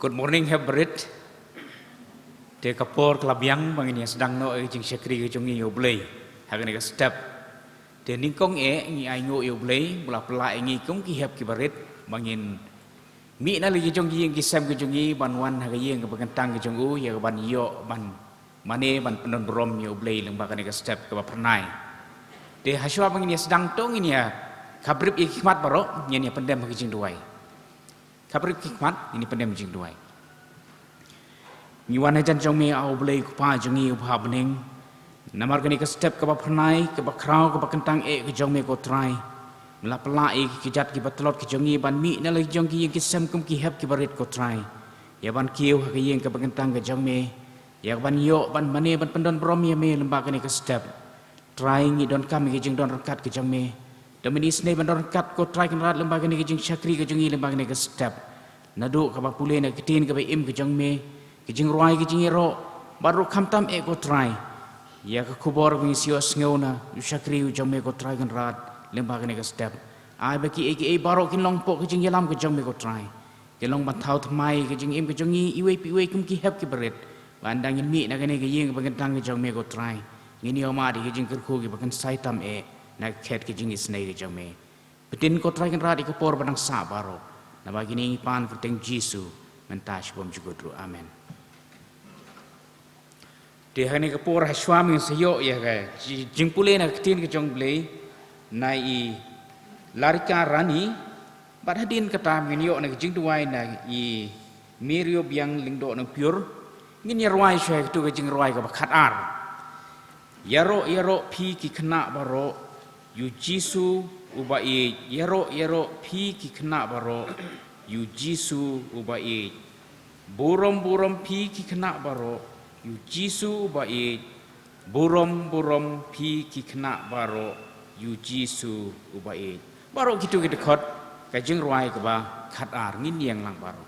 Good morning, Hebrit. Te kapor klabyang bangin sedang no jing syakri ke jongi oblay. Hagan ka step. Te ningkong ngi ai ngo oblay bula pela ngi kong ki heb ki barit bangin mi na li jongi ngi sam ke jongi banwan haga yeng ke bangantang ke jongu ya ban yo ban mane ban penon brom yo oblay leng bakan ka step ke pernai. Te haswa bangin sedang tong ini ya kabrib hikmat baro nya pendem ke jing duai. Kabrib hikmat ini pendem jing duai. Ngiwan hajan jong me au blei kupa jongi upha bening namar kani ka step ka pernai ka bakrau ka kentang ke jong me ko try mela pela ki jat ki batlot ki jongi ban mi na le jong ki sam kum ki heb ki barit ko try ya ban kiu ha yeng ka kentang ka jong me ya ban yo ban mane ban pendon brom ya me lemba kani ka step try ngi don kam ki jing don rakat ki jong me dominis ne ban don rakat ko try kan rat lemba kani ki jing syakri ka jongi lemba kani ka step nadu ka ba pule na kitin ka ba im ki jong me kijing ruai kijing ero baru kamtam eko try ya ke kubor bingisios ngona usyakri ujame ko try kan rat lemba kan ke step ai baki eki baru kin long po kijing yalam ke jame ko try ke long batau tmai kijing im kijongi iwe piwe kum ki heb ki beret bandangin mi na kane ke yeng bangentang ke jame ko try ngini oma di kijing kerku ki bakan saitam na khet kijing isnai ke jame betin ko try kan rat ke por badang sa baru na bagini pan kuteng Jisu mentash bom jugodru amen. Di hari kapur haswam yang sayo ya kan, jingpule nak tin ke jong blei, nai larika rani, bad hadin kata minyo nak jingduai nak mirio biang lingdo nak pure, ngin yarwai syai tu ke jing rwai ke bakat ar, yaro pi ki kena baro, yu Jisu ubai, yaro pi ki kena baro, yu Jisu ubai, burom pi ki kena baro. Yu Jisu baik burom pi kikna baro yu Jisu baik baro gitu kita kot kajeng ruai ke ba kat ar ngin yang lang baro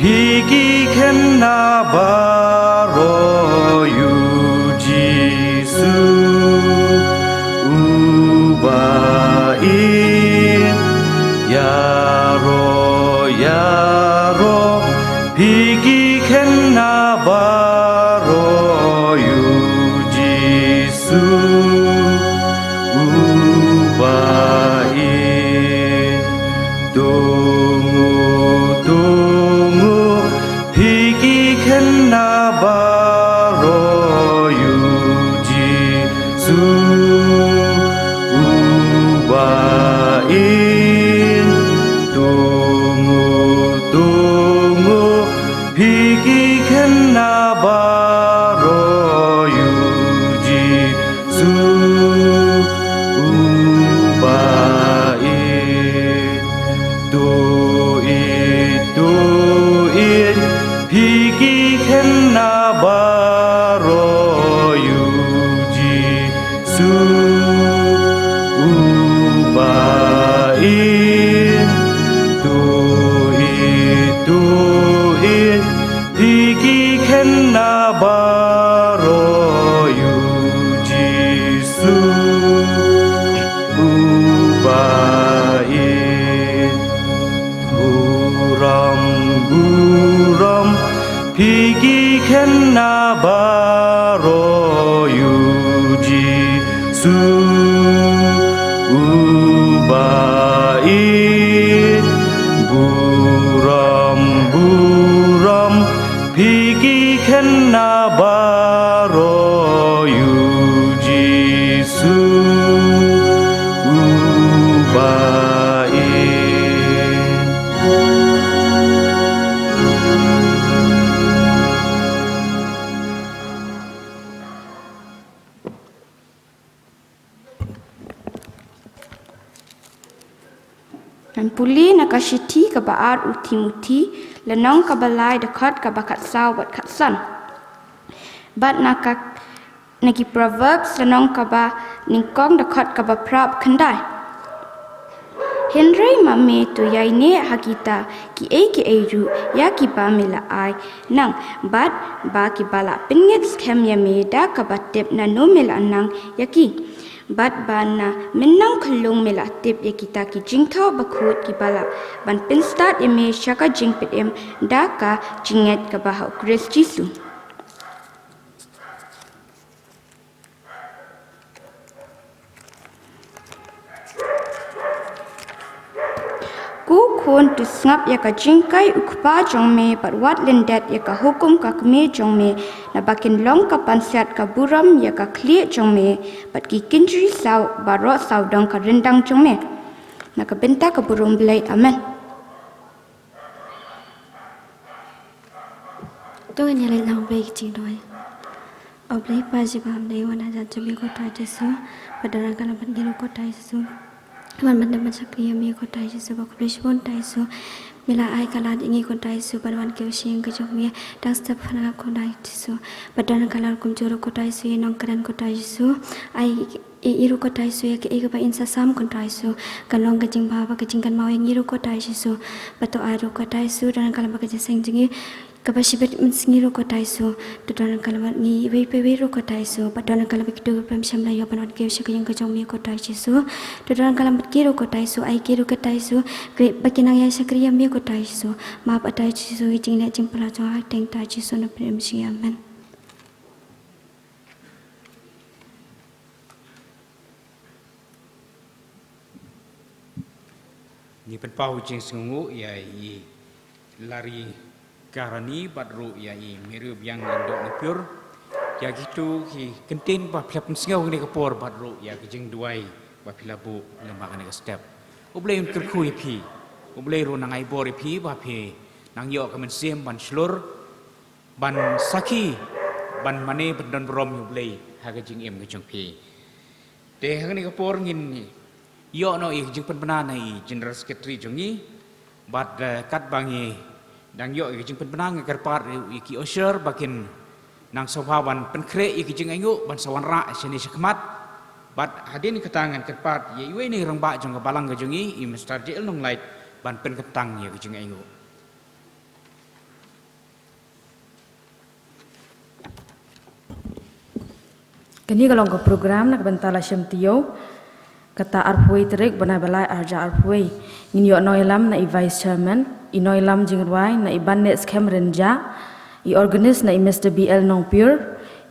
Pigi kena baro yu Jisu ubain yaro pigi kena baro yu Jisu ubain tunggu pigi kena baro yu Jisu ubain tunggu pigi kena baro yu Jisu ubain tuit pigi kena baro yu Jisu ubain tuit pigi kena baro yu Jisu ubain guram pigi kena baro yu Jisu ubain guram pigi kena baro yu Jisu ubain Dan puli nakashiti ka baat utimuti lenong ka balai dekat ka bakat saw bat katsan. Bat nakak nagi proverbs lenong ka ba ningkong dekat ka ba prab kendai. Henry mame tu yai ne hakita ki ru ya ki ba me la ai nang bat ba ki bala pingit scam ya me da ka batep na no me la nang yaki bat ba na menang khulung me la tip ya kita ki jingtho ba khut ki bala ban pin start ya me shaka jing pit em da ka jinget ka ba ha Chris Jisu ku khon tu snap ya ka jingkai ukpa jong me but what lindet ya ka hukum ka kme jong me na bakin long ka pansiat ka buram ya ka kli jong me but ki kinjri saw baro saw dong ka rendang jong me na ka benta ka burum blai amen tôi nghe lại lòng về chỉ nói ở đây ba chị bà đây mà đã cho mình có trai chứ số và đó là cái là bạn kia có trai số bạn đã chắc kia mình có trai chứ số và có bốn trai số mình là ai cả là những con trai số bạn kêu xin cái trong mình đang step phana con trai số và đó là cái là cùng chơi con trai số nông cần con trai số ai iru ko tai su ke ega ba insa sam kon tai su kalong ka jing ba ka jing kan mau yang iru ko tai su bato aru ko tai su dan kalam ka jing jingi ka ba shibet min singiru ko tai su to dan kalam ni we pe we ru ko tai su ba dan kalam ki to pram sham la yo ban ke shi ka yang ka jong mi ko tai su to dan kalam ki ru ko tai su ai ki ru ko tai su ke ba kinang ya sakriya mi ko tai su ma ba tai su jing ne jing pala jo ha teng tai su na pram shi amen ni pen pau jing sungu ya i lari karani badru ya i mirub yang ndok ni pur ya gitu ki kentin ba phlap sngau ni kapor badru ya ki jing duai ba philabu lembaga ni step oblei un kerkhui phi oblei ro nangai bori phi ba phi nang yo kamen sem ban slur ban saki ban mane ban brom oblei ha ka jing em ka jong phi te ha ni kapor ngin yo no ik jing penbena nai general secretary jongi bat kat bangi dang yo ik jing penbena ngai karpar iki osher bakin nang sopawan penkre ik jing ayu ban sawan ra sini sekmat bat hadin ketangan karpat ye we ni rang ba jong balang ga jongi i mr jel nong light ban pen ketang ye jing ayu kini kalau ke program nak bentala syamtio kata arpui terik bana balai arja arpui ngin yo noilam na i vice chairman i noilam jingwai na i bannet scam renja i organist na i Mr. BL nong pure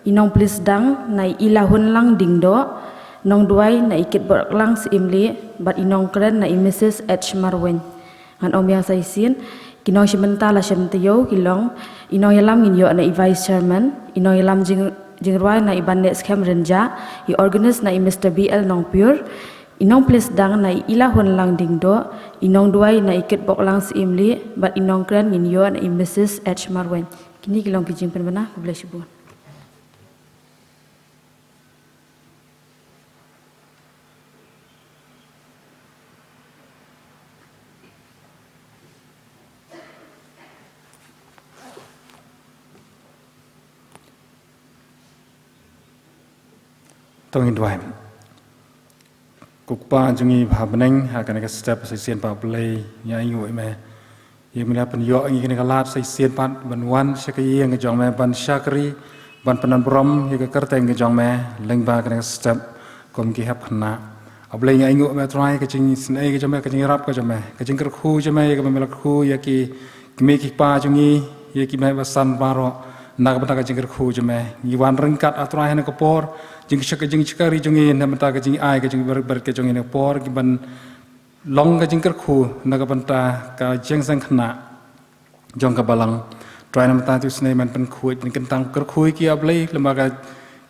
i nong please dang na i ilahun lang dingdo nong duai na i kitbor lang si imli bat i nong kren na i Mrs. H. Marwen ngan om yang sai sin kinong simentala syamtiyo kilong i noilam ngin yo na i vice chairman i noilam jingwai na i bannet scam renja i organist na i Mr. BL nong pure inong please dang na ilahon lang dingdo inong duai na ikit bok lang si imli bat inong kran ngin yo na i Mrs. H. Marwen kini kilong kijing penbena bless you. Tongin duai kukpa jungi bhabeneng akan ke step sesian pa play nya ingu me ye mila pen yo ngi ke lat sesian pat banwan sakai yang jong me ban syakri ban penan brom ye ke kerteng jong me lengba ke step kom ki hap khna ablay nya ingu me try ke jing snai ke jong me ke jing rap ke jong me ke jing ker khu jong me ye ke me khu ye ki me ki pa jungi ye ki me basan baro nak bata ke jing ker khu jong me ngi wan rengkat atrai ne ke por jing chakari jungi na mata ka jing ai ka jing ber ka jungi ne por ki ban long ka jing ker khu na ka banta ka jing sang khna jong ka balang try na mata tu snai man pen khu pen kentang ker khu ki ablai lembaga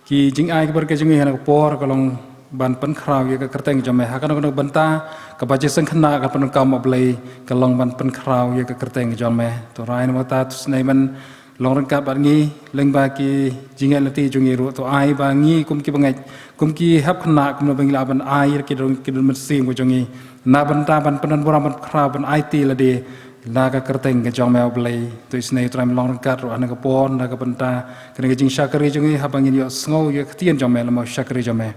ki jing ai ka ber ka jungi na ka por ka long ban pen khrau ye ka kerteng jome ha ka no banta ka ba jing sang khna ka pen kam ablai ka long ban pen khrau ye ka kerteng jome to rai na mata tu snai man long rengkat bat ngi lengba ki jingat lati jungi ru to ai ba ngi kum ki bangai kum ki hap khna kum no bangila ban ai ki dong mesim ko jungi na ban ta ban penan boram ban khra ban ai ti la de la ka kerteng ke jong me oblai to isnei tram long rengkat ru ana ka pon na ka ban ta kene ke jing syakari jungi ha bangin yo sngo ye ktien jong me lamo syakari jong me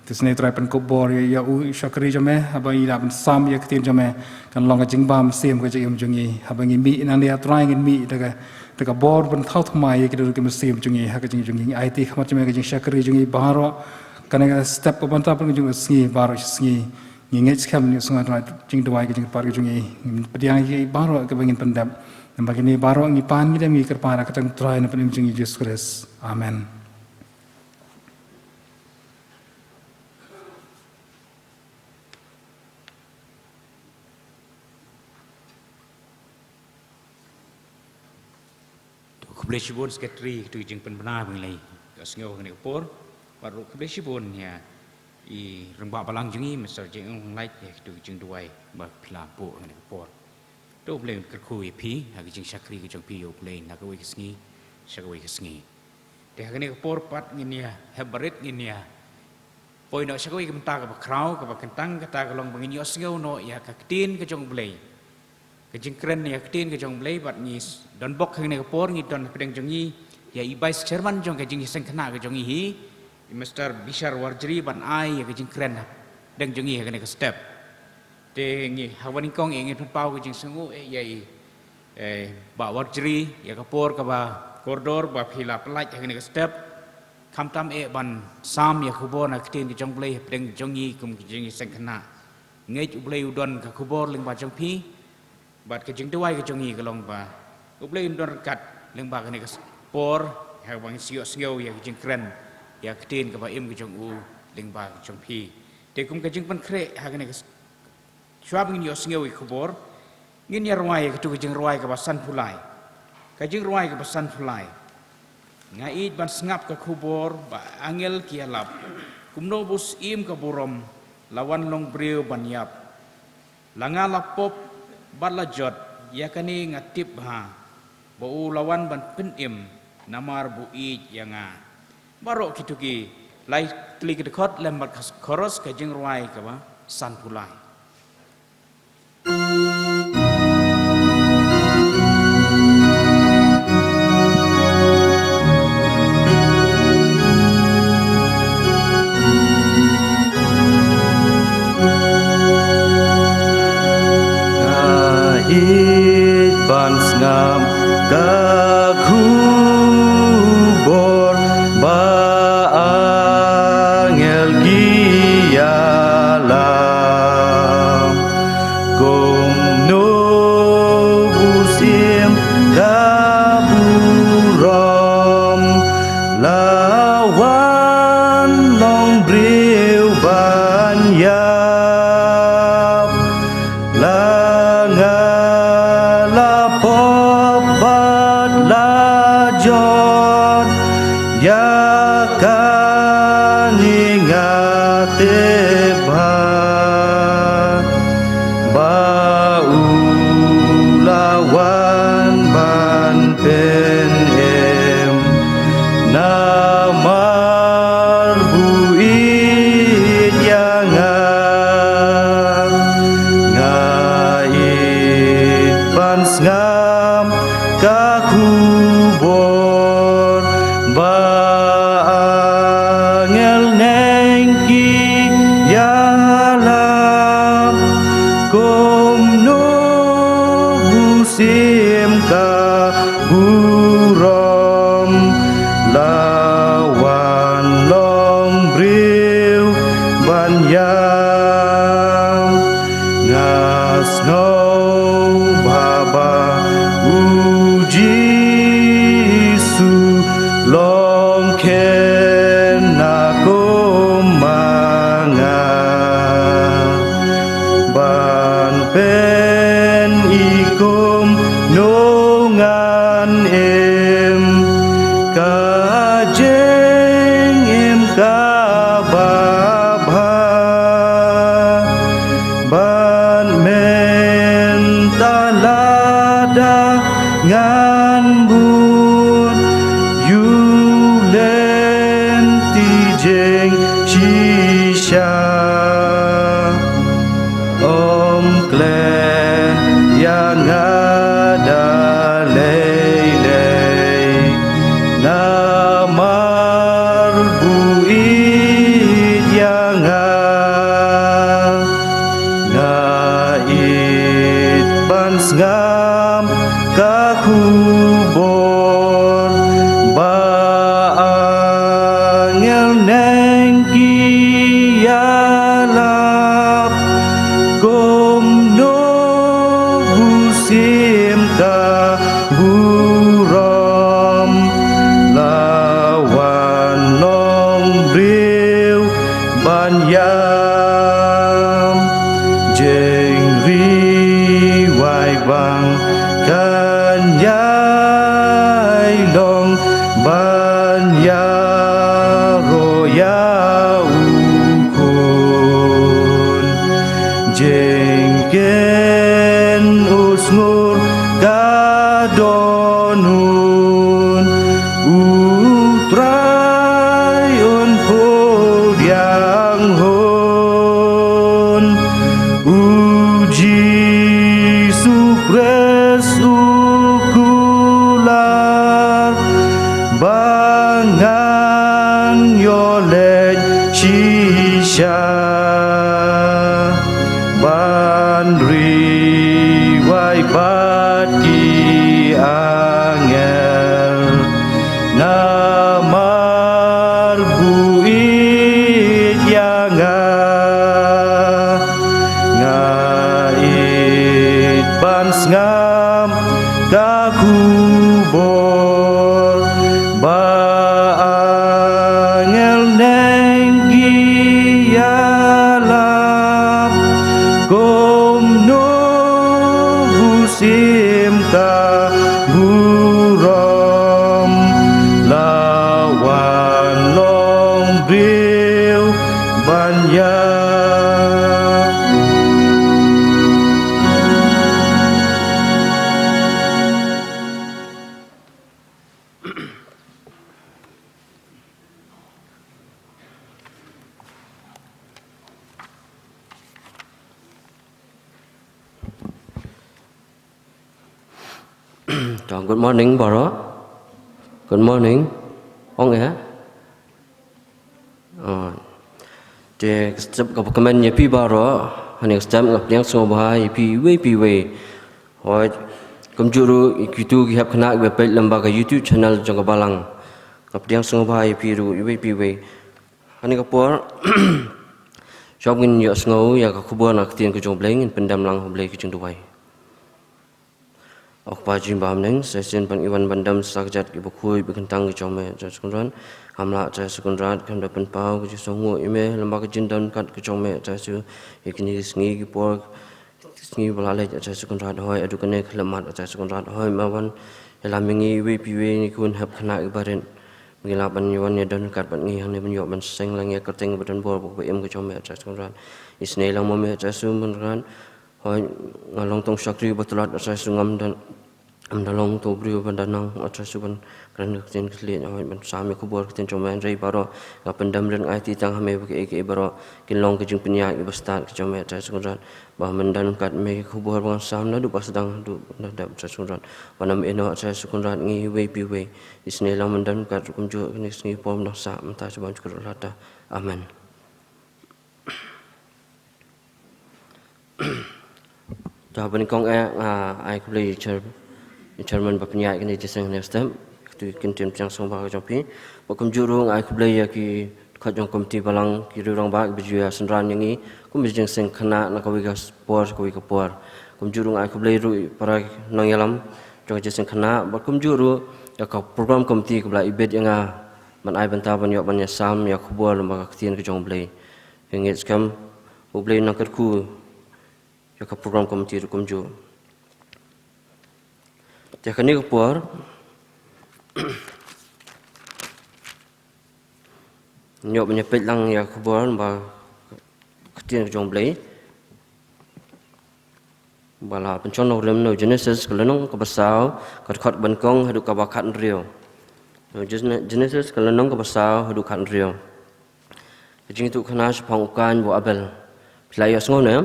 Tisne try pen kubor ya u syakri jame haba ida pen sam ya ketin jame kan long ka jingbam sim ka jim jungi haba ngi mi nan dia try ngin mi daga bor pen thau thmai ke ke sim jungi ha ka jing jungi IT khamat jame ka jing syakri jungi baro kan ka step pa banta pen jung sngi baro sngi ngi ngech kham ni sunga try jing dwai ka jing par ka jungi pediang ki baro ka bangin pendam bagini baro ngi pan ngi dem ngi kerpara ka tang try na pen jungi Jesus Christ amen. Kebersibun sekretari itu jeng penbenar mengenai kesengau kena kepor, baru kebersibun ya i rembak balang jengi mesal jeng lain ya itu jeng duai bah pelabu kena kepor. Tu boleh kerkui pi, hagi jeng syakri ke jeng pi yo boleh nak kawai kesengi, syakawai kesengi. Dia kena kepor pat ngini ya, hebarit ngini ya. Poin nak syakawai kementar ke bakrau ke bakentang kata kalau bangin yo sengau no ya kaktin ke jeng boleh. Kejeng keren ya ketin kejong belai bat ngis don bok kene kepor ngi don pedeng jongi ya ibais chairman jong kejeng seng kena kejong hi Mr. Bishar Warjri ban ai ya kejeng keren deng jongi kene ke step te ngi hawani kong ngi pau kejeng sengu ya ba Warjri ya kepor ka ba koridor ba phila pelaj kene ke step kam tam ban sam ya kubor na ketin kejong belai pedeng jongi kum kejeng seng kena ngej belai udon ka kubor ling ba jong pi bat kejeng tuai kejong i kelong ba ublei ndor kat leng ba kene por ha bang sio sio ya kejeng keren ya ketin ka ba im kejong u leng ba kejong pi te kum kejeng pen kre ha kene swab ngin yo sio i kubor ngin ya ruai ke tu kejeng ruai ka ba san pulai kejeng ruai ka ba san pulai ngait ban sengap ka kubor ba angel kialap kumno bus im ka burom lawan long breu ban yap langa lapop Batla jot ya kani ngatip ha bau lawan ban penim namar bu i yanga barok kituki lai klik dekot lembat koros ka jeng ruai ka ba san pulai ban ngam ka kubor ba angel gialam gom no busim kaburom lawan long breu ban yap ya kan ingate bau lawan ban pen em namar buit yang ngait ban ngam kakubor angel nengki yalam komno busim ka burom lawan long breu ban yang ngas ngau baba uji su long ken aku manga ban pen ikum nongan em kajeng em ka baba ken usngur kadonun utrai un podiang hon uji supres ukular bangan yolet shisha bandri wai pati angel namar buit yanga ngait bans ngam kakubor ba angel nenggi yalam komno busim ka burom lawan long bril banyak. Good morning, Baro. Good morning. Ông nghe? Thì step gặp comment như pi Baro, anh step gặp liang so bahai pi we. Rồi công juru itu gihap kena website lembaga YouTube channel jangka balang. Gặp liang so bahai pi we. Anh kapur job ngin yo sngo ya ka kubuan aktian ku jong bleng pendam lang hoblei ku jong duai. Ok pajin baham neng session pan iwan bandam sakjat ibu kui bekentang ke jome jas kunran hamla jas kunran kam dapat pau ke songo ime lembaga jindan kat ke jome jas ikini sngi ki por sngi balale jas kunran hoi adukane khelamat jas kunran hoi mawan elamingi we piwe ni kun hab khana ibaren mengila ban iwan dan kat ban ngi hang ne ban yo ban seng lang ya kerteng badan bor bu em ke jome jas kunran isne lang mome jas kunran hoi ngalong tong sakri batulat jas ngam dan amdalong to brio bandanang atrasuban kan ken kle hoi ban sami kubor ken jomen rei baro ngapendam ren ai ti tang hame ke baro kinlong ke jing pinya ke bastat ke jome jas kunran bah mendan kat me kubor bang sam na du pasdang du da jas kunran banam eno jas kunran ngi we pi we isne lang mendan kat kumjo ni sni pom no sa mta saban kur lata amen. Dah benikong ai kuli Chairman bapnya ini jiseng nestem tu kintin piang song ba jompi bakum jurung ai kublai ya ki khajong komiti balang ki rurang ba bijuya senran yangi kum bijeng seng khana na kawi ka por kum jurung ai kublai ru para nang yalam jong jiseng khana bakum juru ya ka program komiti kublai ibet yanga man ai banta ban yo ban ya sam ya khubor lembaga ktien ke jong blai ngit skam kublai nang kerku ya ka program komiti kum juru Jakani kapur nyok menyepit lang ya kapur ba ketien jong blai bala pencon no rem no Genesis kelenong kabasau kat bankong hadu kabakat rio Genesis kelenong kabasau hadu kat rio jing tu khana sepang ukan bo abel layas ngone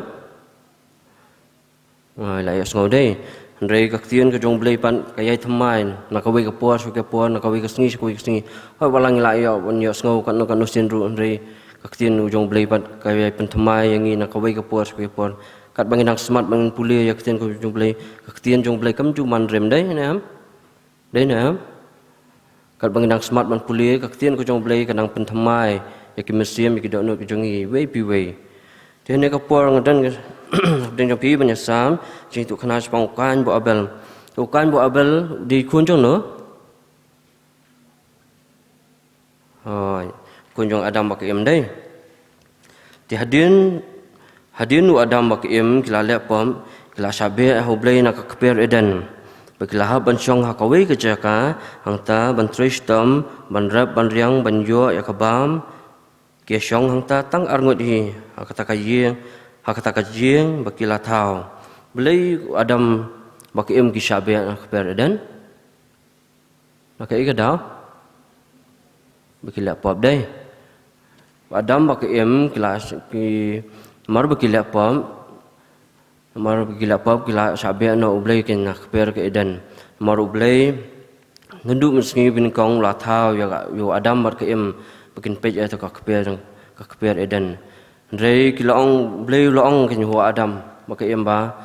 layas ngode Rei kaktian ke jong blai pan kayai thamai nakawi ke puas ke puan nakawi ke sngi hoi balang la yo ban yo sngo kan no sin ru rei kaktian jong blai pan kayai pan thamai yangi nakawi ke puas ke puan kat bangin nang smart bangin puli ya kaktian ke jong blai kam ju man rem dei nam kat bangin nang smart man puli kaktian ke jong blai kanang pan thamai ya ki mesiem ki do no ki jongi we pi we Tene ka por ngadan den jong pi banyak sam jing tu khana spang kan bo abel di kunjong no hoi kunjong adam bak em dei ti hadin nu adam bak em kila le pom kila sabe hoblei nak kper eden beklah ban chong hakawi ke jaka hangta ban tristam ban rap ban riang ban yo yakabam ke shong hangta tang arngot hi akata kaye hakata kajing baki latau belai Adam baki em ki syabe nak per Eden nak ke dah baki lapop dai Adam baki em kelas ki mar baki lapop kila syabe nak belai ke nak per ke Eden mar belai ngenduk meski bin kong latau ya yo Adam baki em bikin pej atau ka per Eden Rei kilaong blei laong kan huwa Adam maka emba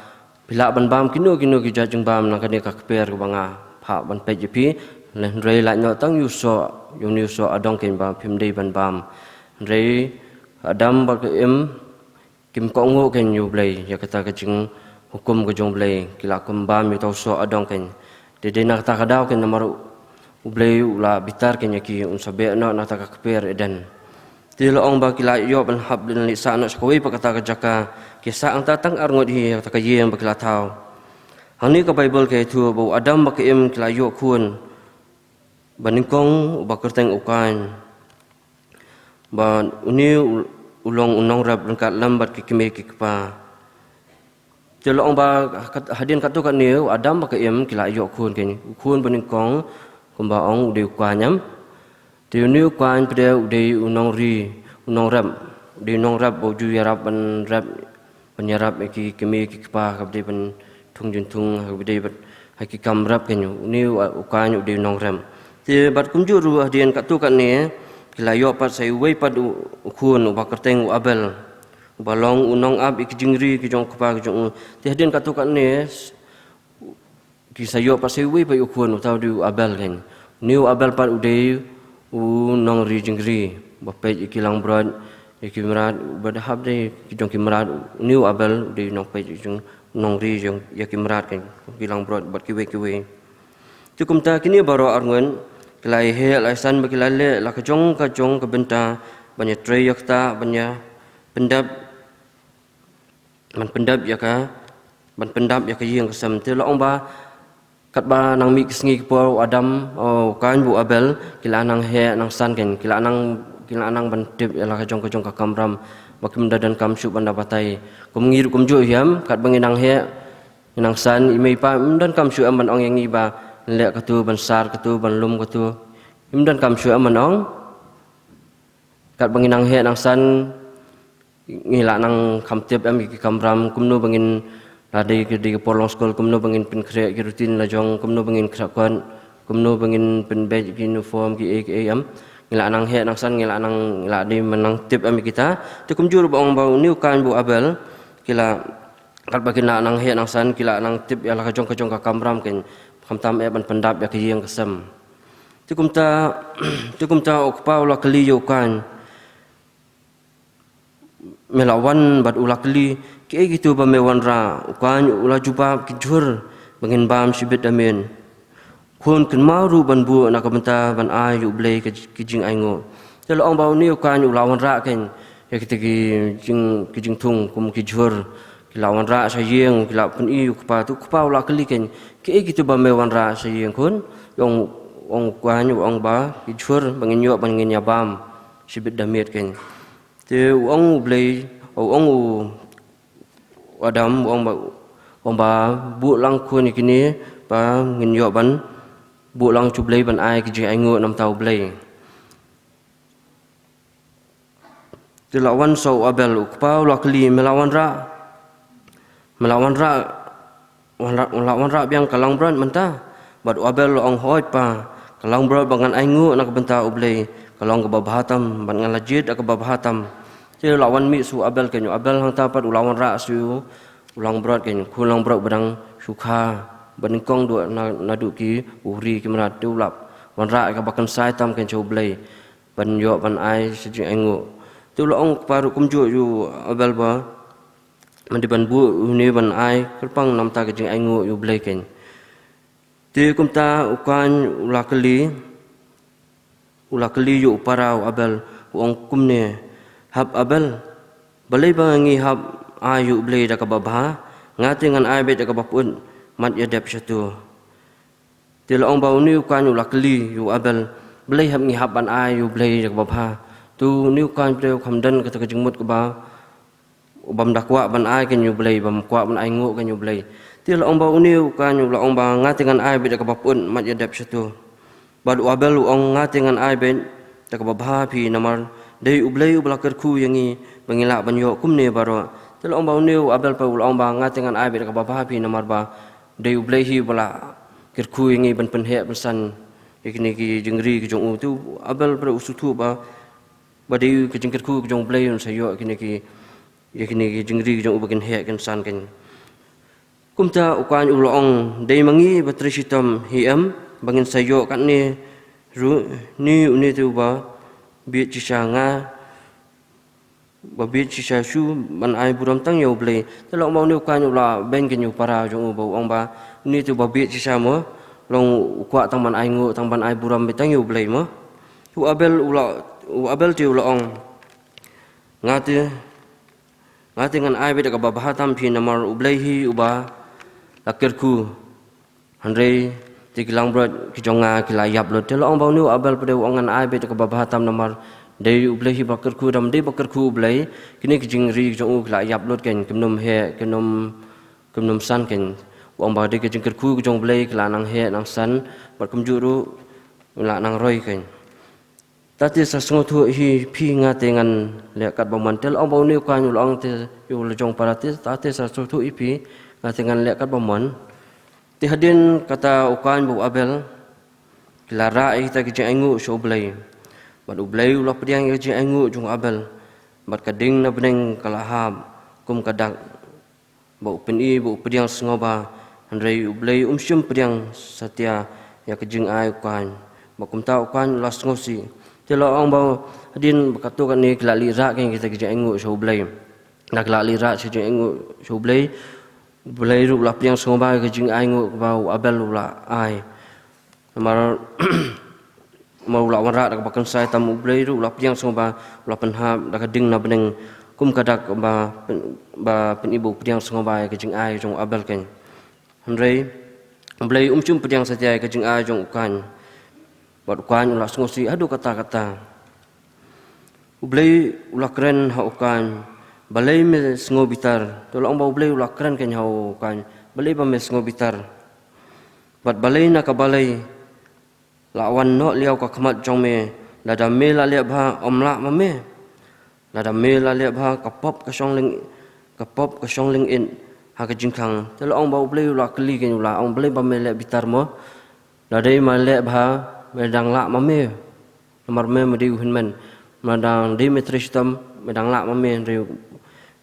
bila ban bam kinu ki jajung bam nang kani ka kper ko banga pha ban pe jipi le rei la nyo tang yuso adong ken ba phim dei ban bam rei Adam ba ka em kim ko ngo ken yu blei ya kata ka jing hukum ko jong blei kila kum bam mi tau so adong ken de nak ta kadau ken namaru blei ula bitar ken ki un sabe na ta ka kper Eden Ti loong ba kila yo ban hab den li sa na skoi pa kata jaka kisa ang tatang arngot hi ta ka yeng ba kila tau hani ka Bible ke tu bo Adam ba ke em kila yo kun baningkong ba kerteng ukan ba uni ulong unong rab lengkat lambat ki kime ki pa ti loong ba hadin katu kan ni Adam ba ke em kila yo kun baningkong kumba ong de ukanyam Ti ni kwan pada udai unong rap boju yarap ban rap penyarap ki kemi ki pa kabde ban thung juntung kabde bat haki kam rap kenyu ni ukwan udai unong ram ti bat kumju ru hadian kat tu kan ni kilayo pat sai wei pat ukun uba kerteng Abel balong unong ab ik jingri ki jong kpa ki jong ti hadian kat tu kan ni ki sayo pat sai wei pa ukun utau di Abel kan ni Abel pat udai nong ri jingri bape ikilang brad ikimrat badahab dei kijong kimrat new Abel di nong pe jong nong ri jong yakimrat kan kilang brad bat kiwe cukum ta kini baro arngun kelai he laisan bakilale la kajong ka benta banya tre yakta banya pendap ban pendap yaka yeng kesam te long ba kat ba nang mi kisngi po Adam kan bu Abel kila nang he nang san ken kila nang ban tip la kajong ka kamram bakim dadan kam syu banda batai kumngir kumjo hiam kat bangin nang he nang san imei pa dan kam syu aman ong yang iba le katu ban sar katu ban lum katu dan kam syu aman ong kat bangin nang he nang san ngila nang kam tip am ki kamram kumno bangin Radai ke di polong skol kumno bangin pen krek ki rutin la jong kumno bangin krakon kumno bangin pen bej ki uniform ki am ngila nang he nang san ngila di menang tip ami kita tu kumjur bang bau niu kan bu Abel kila kat bagin nang he nang san kila nang tip ya la kajong ka kamram ken kamtam e ban pendap ya ki yang kesem tu kumta okpa ula kali yo kan melawan bat ula kali ke gitu ba mewan ra ukan ula juba kijur bangin bam sibit amin kun ken maru ban bu nak benta ban ayu blei kijing aingo telo ong bau ni ukan ulawan ra ken ya kita kijing tung kum kijur kilawan ra sayeng kila pun i kupa tu kupa ula keli ken ke gitu ba mewan ra sayeng kun yong ong kuan ong ba kijur bangin yo bangin ya bam sibit damit ken te ong blei ong Adam ong ba bu lang kun kini ba ngin yo ban bu lang chu blei ban ai ki ai ngo nam tau blei ti lawan so Abel ukpa la kli melawan ra biang kalang bran menta bad Abel ong hoi pa kalang bran bangan ai ngo nak benta blei kalong ke babahatam ban ngalajid ak babahatam Ti lawan mi su Abel kenyo Abel hang tapat ulawan ra su ulang berat kenyo kulang berat badang sukha baningkong du nadu ki uri ki merat tu lap wan ra ka bakan sai tam kenyo blei ban yo ban ai siji engo tu long paru kumju yu Abel ba mandi ban bu ni ban ai kelpang nam ta ki engo yu blei ken ti kumta ukan ulakali yu parau Abel ong kumne hab Abel balai bangi hab ayu blei da ka babha ngati ngan ai bet da ka bapun mat ya dep satu tilong bau ni kan ulakli yu Abel balai hab ngi hab ban ayu blei da ka babha tu ni kan blei khamdan ka ka jengmut ka ba bam dak kuat ban ai kan yu blai bam kuat ban ai nguk kan yu blai ti la ong ba uniu kan yu la ong ba ngatingan ai be dak bapun mat ya dap situ bad wabel ong ngatingan ai be dak babha pi namar dei ublai ubla kerku yangi bangila banyo kumne baro ti la ong ba uniu abel pa ong ba ngatingan ai be dak babha pi namar ba dei ublai hi bala kerku yangi ban penhe pesan ikni ki jengri ki jong tu abel ber usutu ba dei ki jengkerku ki jong blai un sayo ikni ki jengri ki jong ubakin he kan san kan kumta ukan ulong dei mangi batrisitam hiam bangin sayo kan ni ru ni uni tu ba bi cisanga ba bi cisasu ban ai buram tang yo blai telok mau ni ukan ula ben kan yu para jong ubau ong ba ni tu ba bi cisamo long kwa tang ban ai ngu tang ban ai buram betang yu blai mo u abel ti ulong ngati ngan ai beda ka babahatam phi namar ublai hi uba lakirku handrei tigilang brot ki jonga ki layap lo telo ong bau abel pada ngan ai beda ka babahatam namar dei ublai hi bakirku dam dei bakirku ublai kini ki jingri jong ki layap lo ken kemnum he kemnum san ken ong ba de ki jingkerku ki jong blai ki lanang he nang san bar kemjuru la nang roi ken tati sasngotu hi phi ngate ngan le kat bamantel ong bau ni kan ulong te yu lejong parati tati sasngotu hi phi ngate ngan le kat baman ti hadin kata ukan bu abel lara kita ki jengu so blai bad ublai ula pediang ki jengu jung abel bad kading na beneng kalahab kum kadak bau peni bu pediang sengoba handrei ublai umsyum pediang satya ya kejing ai ukan bakum ta ukan las ngosi telo ong bau hadin bakatu kan ni kelali ra kan kita ki jengu so blai nak kelali ra si jengu so blai ru la piang sengoba ki jing ai ngu bau abel ula ai mar mau la wara dak bakan sai tam ublai ru la piang sengoba ula penhab dak ding na beneng kum kadak ba penibu piang sengoba ki jing ai jong abel kan handrei ublai umcum piang saja ki jing ai jong ukan bad ukan ula sengosi adu kata-kata ublai ula keren ha ukan balai me sengobitar tolong bau balai ula keren kan ha ukan balai ba me sengobitar bad balai na ka balai lawan no liau ka khamat jong me lada me la le bha omla ma me lada me la le bha kapop ka song ling in ha ka jingkhang tolong bau balai ula kli kan ula ong balai ba me le bitar mo ladai ma le bha medang la mame nomor me medi uhinmen madang di metristam medang la mame riu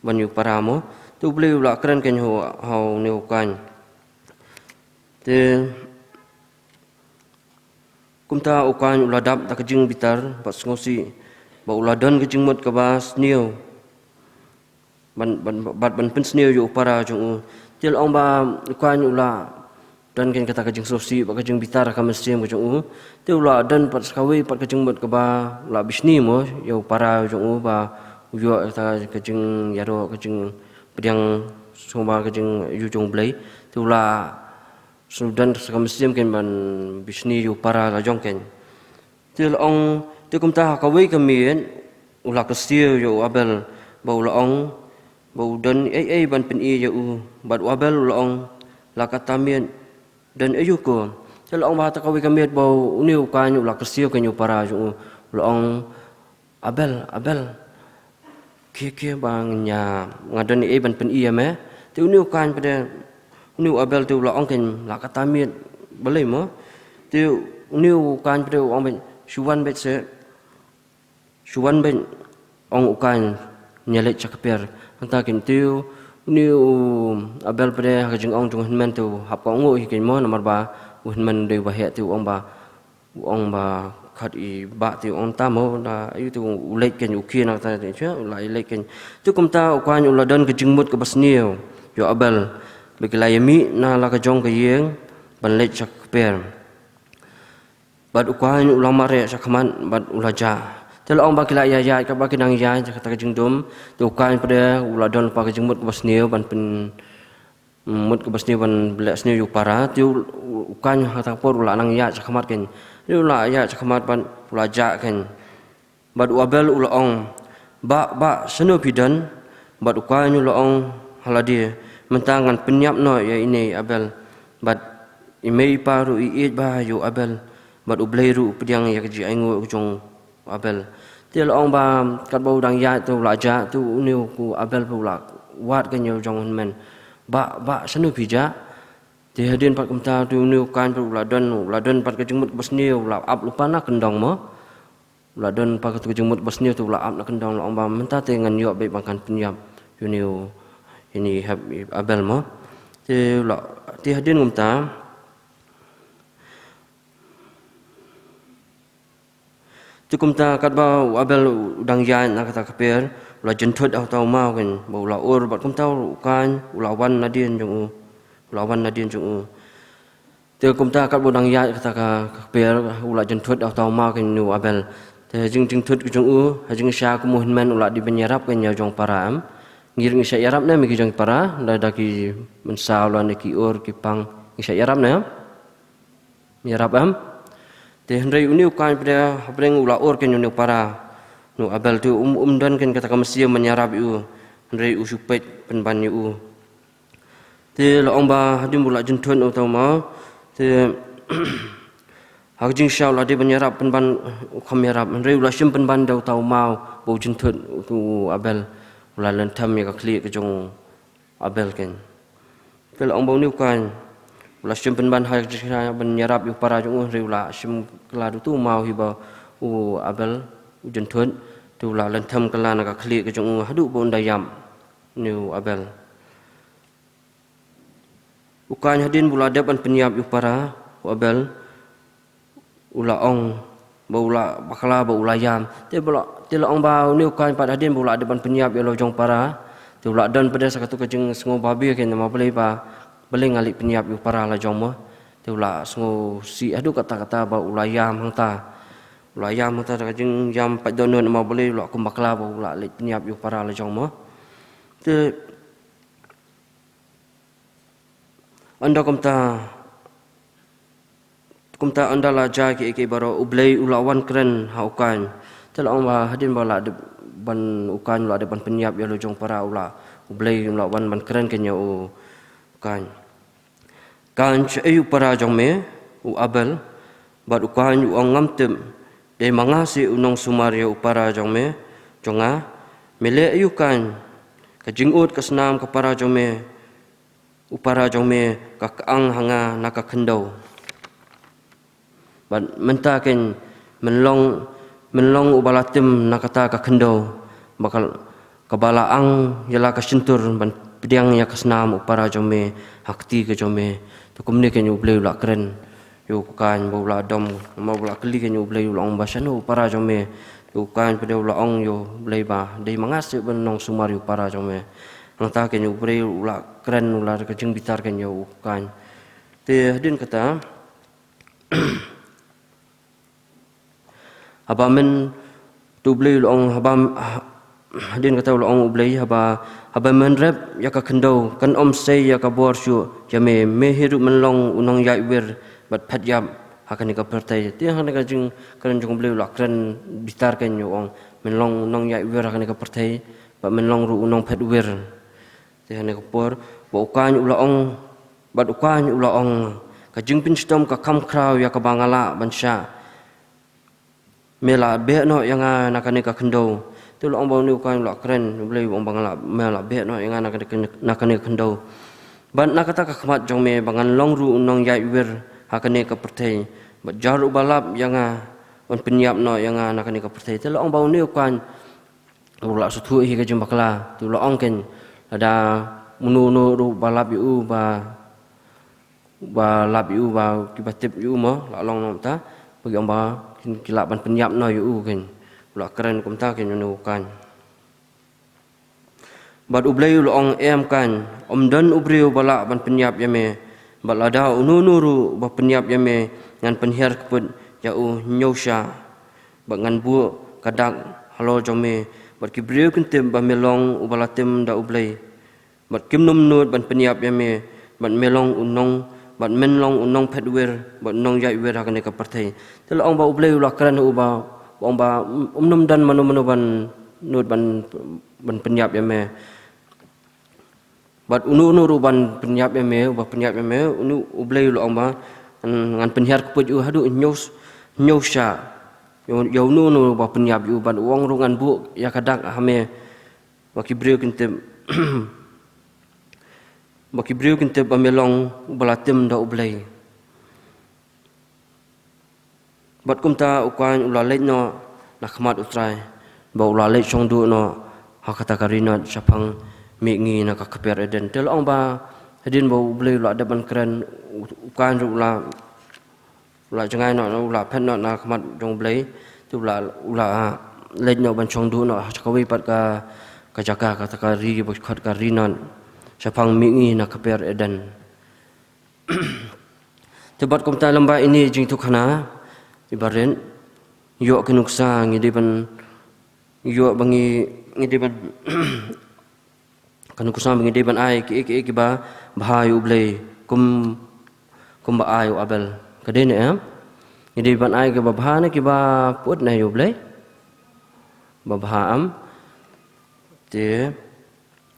banyu paramo tu beli ula keren ken hau ni ukan te kumta ukan uladap tak jing bitar pas ngosi ba uladan ke jing mot ke bas niu ban pen sniu yu para jung til ong ba ukan ula dan kan kata kajing sosi pak kajing bitar ka mesjem kajing te ula dan pat skawi pat kajing mot ke ba ula bisni mo yo para jung ba yo ta kajing yaro kajing pediang soma kajing yu jong blai te ula sudan ka mesjem kan ban bisni yo para la jong ken te ong te kum ta ka wi ka mien ula ka stiu yo abel ba ula ong ba dan ai ban pen i yo ba abel ula ong la ka tamien dan ayuko telong ba ta kawi kamiet bau uniu kanyu la kesio kanyu para ju long abel ke bangnya ngadan e ban pen iya me te uniu kan pada uniu abel tu la ong ken la katamiet boleh mo te uniu kan pada ong ben suwan ben ong ukan nyalek cakper anta ken tu niu abel pada kajing ong jung men tu hap ko ngo hi ken mo nomor ba men de ba he tu ong ba khat i ba tu ong ta mo da yu tu ulek ken uki na ta che lai lek ken tu kum ta kwa nyu la don kajing mut ke basniu yo abel begilayami na la ka jong ka yeng ban lek chak per bad kwa nyu ulama re sakman bad ulaja telong ba kila ya ka ba kinang ya kata kajing dum tu kan pada uladon pa kajing mut ke basniu ban pen mut ke basniu ban blek sniu yu para tu kan hata por ula nang ya sakmat ken ula ya sakmat ban ulaja ken bad abel ula ong ba senu bidan bat ukanyu laong haladi mentangan penyap no ya ini abel bat imei paru iit ba yo abel bat ubleiru pediang ya keji aingu kujong abel dia laong ba kat bau dang ya tu la ja tu niu ku abel pu la wat kan yo jong men ba sanu pija dia hadin pat kumta tu niu kan pu la don pat ke jengmut besniu la ap lupa nak kendong mo la don pat ke jengmut besniu tu la ap nak kendong laong ba menta te ngan yo be makan penyap yo niu ini abel mo dia hadin kumta Tukumta kat bau abel udang yan nak kata kapir ula jentut au tau mau kan bau la ur bat kum tau kan ulawan nadien jung te kumta kat bau udang yan kata kapir ula jentut au tau mau kan nu abel te jing jentut jung hajing sya kumuhin men ula di benyarap kan jong param ngiring isya yarap na mi jong para da ki mensawla ne ki ur ki pang isya yarap na yarap am te hendrai uniu kan pada habreng ula or ken uniu para nu abel tu dan ken kata kamesia menyarap u hendrai usupet penban u te laong ba hadim bula jentun utau ma te hagjing syau la de menyarap penban kamerap hendrai ula sim penban dau tau mau bau jentun tu abel ula lentam ya ka klik ke jong abel ken te laong bau niu kan ula sim penban ha menyarap yu para jung riula sim keladu tu mau hiba abel jentun tu la lentam kelana ka klik ke jung hadu bon dayam niu abel ukan hadin bula depan penyap yu para abel ula ong baula bakala baula yam te ong ba niu kan pada hadin bula depan penyap ya lojong para tu la dan pada sakatu ke jeng sengo babi ke nama boleh ba boleh ngalik penyap yu para la jong mo tu la sengo si adu kata-kata ba ulayam hangta ka jeng jam pat donon ma boleh la kumbakla ba ula lik penyap yu para la jong mo te anda kumta anda la ja ke baro ublei ulawan keren haukan tel ong ba hadin ba la ban ukan la depan penyap ya lo jong para ula ublei ulawan ban keren ke nya kan kan ayu para jong me abel bat ukan ong ngamtem de mangasi unong sumaria upara jong me jonga mele ayu kan ka jingut ka senam ka para jong me upara jong me ka ang hanga naka kendau bat mentaken menlong ubalatim nakata ka kendau bakal kabalaang yala ka sintur ban pediang ya ka senam upara jong me hakti ka jong me tu kumne ken yu bleu la keren yu kan bo la dom ma la kli ken yu bleu long basano para jong me yu kan pede la ong yu blei ba dei mangas ben nong sumar yu para jong me ngata ken yu bleu la keren la ka jing bitar ken yu kan te hadin kata haba men tu bleu long haba hadin kata long blei haba men rep ya ka kendau kan om sei ya ka bor syu ya me hiru menlong unong ya wir bat phat yam hakan ka pertai ti hakan ka jing kan jong bleu la kren bitar kan yo ong menlong unong ya wir hakan ka pertai ba menlong ru unong phat wir ti hakan ka por ba ukan ula ong bat ukan ula ong ka jing pin stom ka kam kraw ya ka bangala bansha mela be no yang nakan ka kendau tu la ong ni kan la keren boleh ong bangala mela be no yang nakan kendau ban nakata ka khmat jong me bangan long ru unong ya wir hakane ka perthai bat jaru balap yang on penyap no yang nakane ka perthai tu la ong bau ni kan ula suthu hi ka jong bakla tu la ong ken ada munu ru balap yu ba lap yu ba kibatip yu mo la long nom ta bagi ong ba kilap ban penyap no yu ken ula keren kumta ken nu kan bat ublei ong em kan dan ubriu bala ban penyap yame balada ununuru ba penyap yame ngan penhiar keput jau nyosha ba ngan bu kadak halo jome bat kibriu kentem ba melong ubalatem da ublei bat kimnum nut ban penyap yame bat melong unong bat menlong unong petwer bat nong yai wer hakane ka partai tel ong ba ublei ula keren ong ba umnum dan manu ban nut ban penyap yame Bat unu ruban penyap eme unu ublei lu amba ngan penyiar keput yu hadu nyosha yo unu ba penyap yu ban uang rungan bu ya kadak hame baki brio kintem baki brio kintem bamelong balatem da ublei bat kumta ukwan ulalej no nakmat utrai ba ulalej chongdu no hakata karina chapang mengi nak kaper eden tel ong ba hedin ba ublei lu ada ban keren ukwan ula jangai no ula pen no nakmat jong ublei tu ula lej no ban chongdu no chakawi pat ka jaga kata kari bukhat karinan chapang mengi nak kaper eden tebat kumta lamba ini jing tu khana ibaren yo kenuksa ngide ban yo bangi ngide ban kenuksa bangi de ban ai ki ba bahai ublei kum ba ai abel kadene ngide ban ai ke ba bahane ki ba put na ublei ba baham te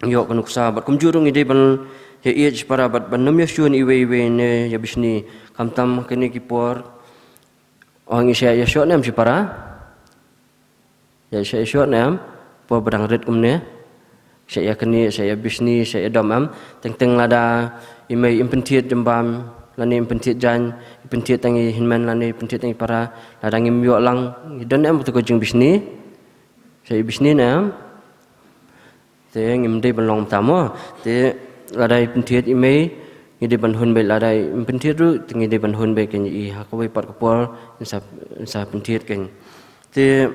yo kenuksa bat kum jurung ngide ban ya ej para bat ban nam yashun iwe ne ya bisni kamtam kene ki por orang Isya Yeshua nem si para, Isya Yeshua nem, po berang red kumne, saya kini, saya bisni, saya domam, teng lada, imai impentiat jembam, lani impentiat jan, impentiat tangi hinman, lani impentiat tangi para, lada ngim yo lang, dan nem betul kau bisni, saya bisni nem, te ngim de belong tamu, te lada impentiat imai. Ngide ban hun bai ladai pentit ru ngide ban hun bai ken i hakoi pat kapor insa pentit ken te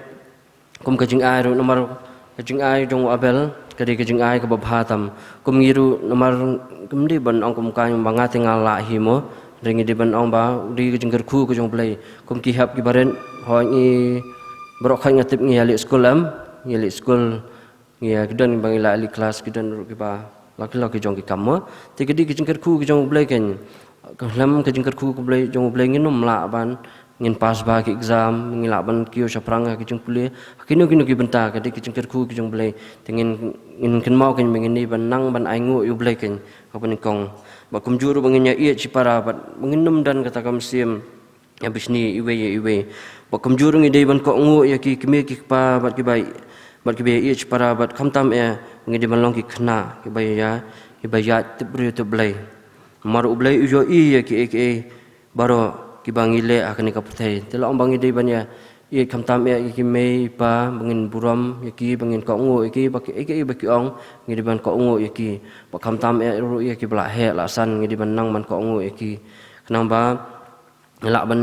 kum kajing ai ru nomor kajing ai jong abel kadi kajing ai ka babhatam kum ngiru nomor kum di ban ong kum kan banga tingal la himo ring ngide ban ong ba di kajing gerku ku jong play kum ki hap ki baren ho i brok khan ngatip ngi ali school ngi school ngi kidan bang ila ali kelas kidan ru ki ba laki jong ki kammo te kedi ki jingker khu ki jong blai ken lam ki jingker khu ku blai jong blai nginum la ban ngin pas ba ki exam ngila ban kio sapranga ki jong pule kinu ki benta kedi ki jingker khu ki jong blai tengin ngin ken mau ken mengini ban nang ban aingu yu blai ken kapan kong ba kum juru banginya ie cipara bat menginum dan kata kam sim ya bisni iwe ba kum juru ngi dei ban ko ngu ya ki kime ki pa bat ki bai bat ki bai ie cipara bat kamtam ngidi balong ki khna ki baya tibri to blai mar ublai ujo i ki baro ki bangile akani ka puthai tela om bangi dei banya i khamtam ki mei pa bangin buram ki bangin ko ngo ki baki ong ngidi ban ko ngo ki ba khamtam ru ki bla he la san ngidi ban nang man ko ngo ki khnang ba ngila ban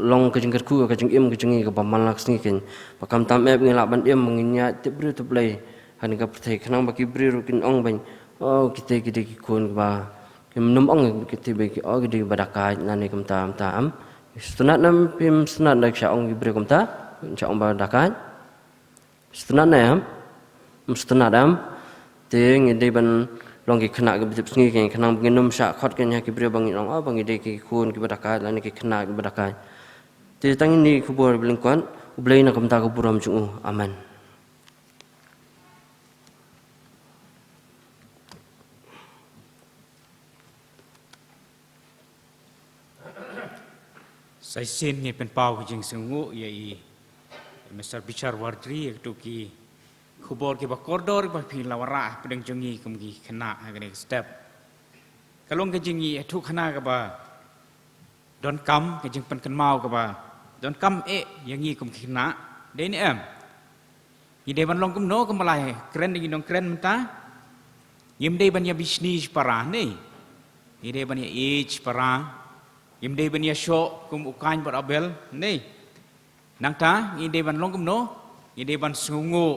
long ka jingker khu ka jing im ka jingi ka baman laksni ken ba khamtam ngila ban im manginya tibri to blai hani ka pertai kenang baki beri rukin ong bany oh kita ki kun ba kim num ong kita bagi oh gede badakai nani kum tam sunat nam pim sunat dak sha ong beri kum ta sha ong badakai sunat nam sunat am te ngide ban long ki khna ki sngi ki kenang bagi num sha khot ken ya ki beri bang ong oh bang ide ki kun ki badakai nani ki khna ki badakai te tang ni kubur blingkon ublei na kum ta kuburam chung amen. Saya sen ni penpau jing sengu yai Mr. Bichar Wardri tu ki khubor ki bakordor ba phi lawara pedeng jongi kumgi khana agane step kalong ke jingi thu khana ka ba don kam ke jing pen kan mau ka ba don kam yangi kum khana den ni de ban long kum no kum malai kren ni dong kren menta yim de ban ya bisnis para ni de ban ya age para yim de ban ya sho kum ukan bar abel ni nang ta ni de ban long kum no ni de ban sungu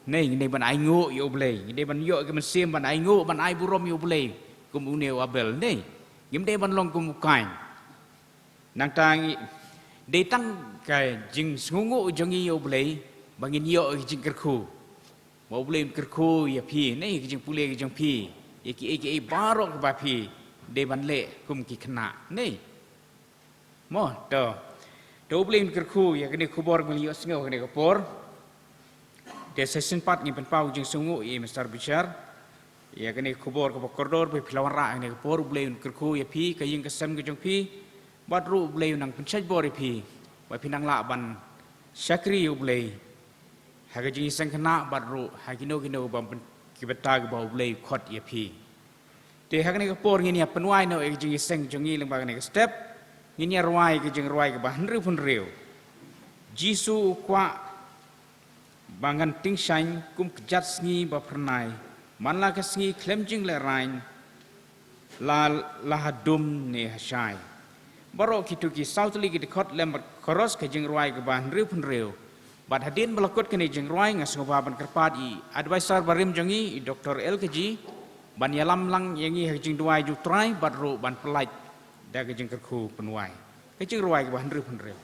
ni de ban ai ngu yo blei ni de ban yo ke man sim ban ai ngu ban ai burom yo blei kum uneu abel ni yim de ban long kum ukan nang ta de tang ka jing sungu jongi yo blei bangin yo jing kerku mau blei kerku ya pi ni jing pule jing pi eki barok ba pi de ban le kum ki khna ni mo to blei kerku ya kene khubor ngli yo sngo kene kapor de session part ni penpau jing sungu Mr. Bichar ya kini kubur ke koridor pe pilawan ra ini kubur ublei kerku ya pi ke ying kesem ke jong pi badru ublei nang pencaj bor pi ba pinang la ban syakri ublei haga jingi sangkana badru hagino gino bam kibeta ke ba ublei khot ya pi te hagani kubur ngini ya penwai no e jingi seng jongi leng ba ni step ngini ruai ke jing ruai ke ba henru pun reu jisu kwa bangan ting shine kum kejat sngi ba pernai manla ke sngi klem jing le rain la hadum ne hashai baro kitu ki southly ki khot lem koros ke jing ruai ke ban riu pun riu bad hadin balakot ke ni jing ruai ngas ngoba ban kerpat I advisor barim jongi I Dr. LKG ban yalam lang yangi ke jing duai ju trai bad ro ban pelait da ke jing kerku penwai ke jing ruai ke ban riu pun riu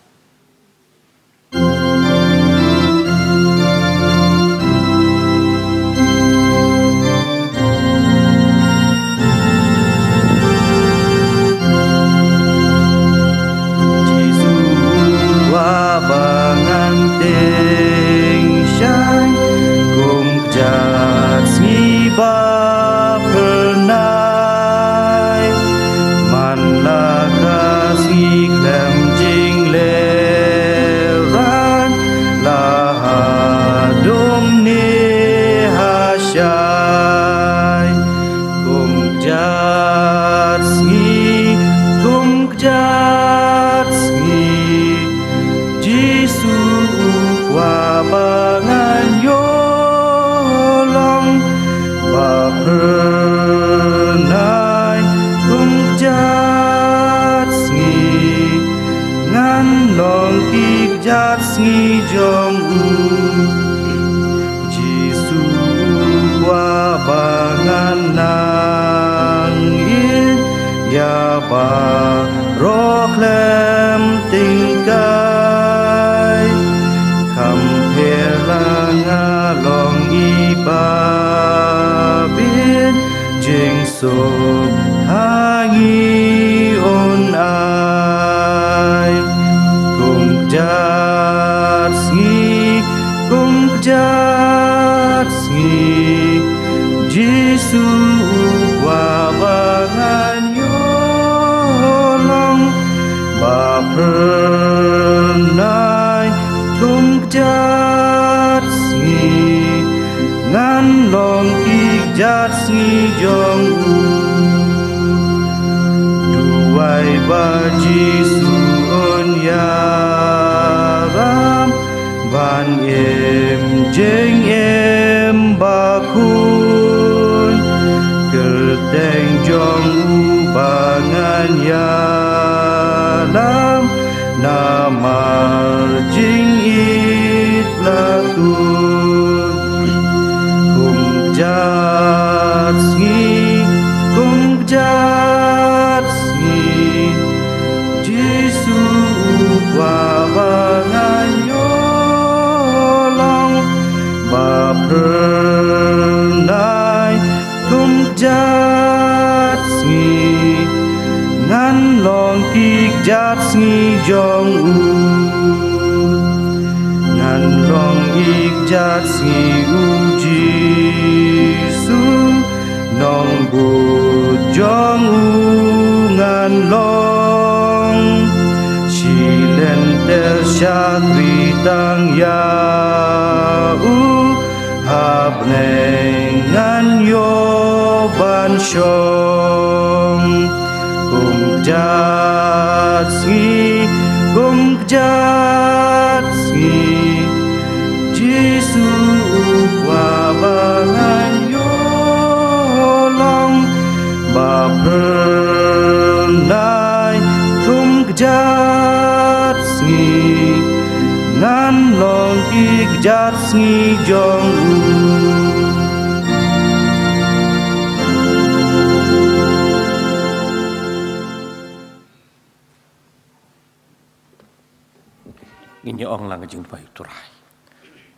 Nginyo ong lang jing pai turai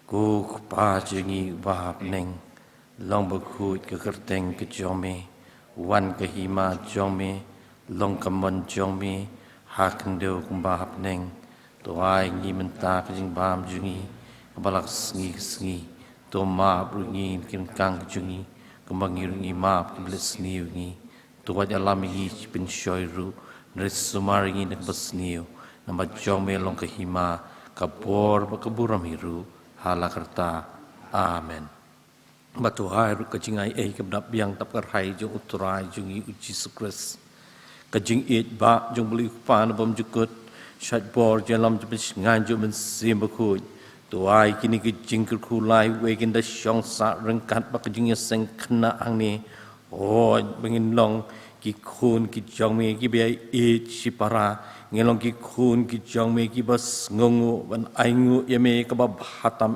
ku pa jingi wahab neng long bakut ke kerteng ke jome wan ke hima jome long kamon jome hakendo kumbahab neng tuai ngi menta ke jing bam jingi balak sngi to ma brungi kin kang jingi kembang irungi maaf kebelas niungi tuat alam ingi pin shoyru nresumar ingi nak besniu nama jome long kahima kabor bakaburam hiru halakarta amen batu hai ru kajingai kabdap yang tapkar hai jong uturai jongi uji sukres kajing it ba jong beli pan bom jukut shat bor jalam jepis nganjo men simbakut tuai kini kajing kulai wekin da syong sa rengkat ba kajing seng kena angni oh bengin long ki khun ki jong me ki bai it sipara ngelong ki khun ki jong me ki bas ngongu ban aingu yame ka ba hatam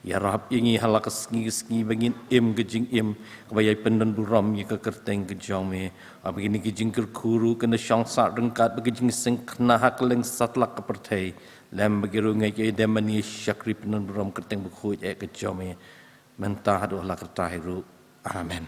ya rab ingi halakas ngi bengin kajing kabayai pendan buram ye ka kerteng ke jong me abegini kajing kuru kena syong sa rengkat bagajing seng kena hakleng satlak ka pertai lem bagiru ngai ke demani syakri pendan buram kerteng bukhuj ke jong me mentah do la kertahiru amen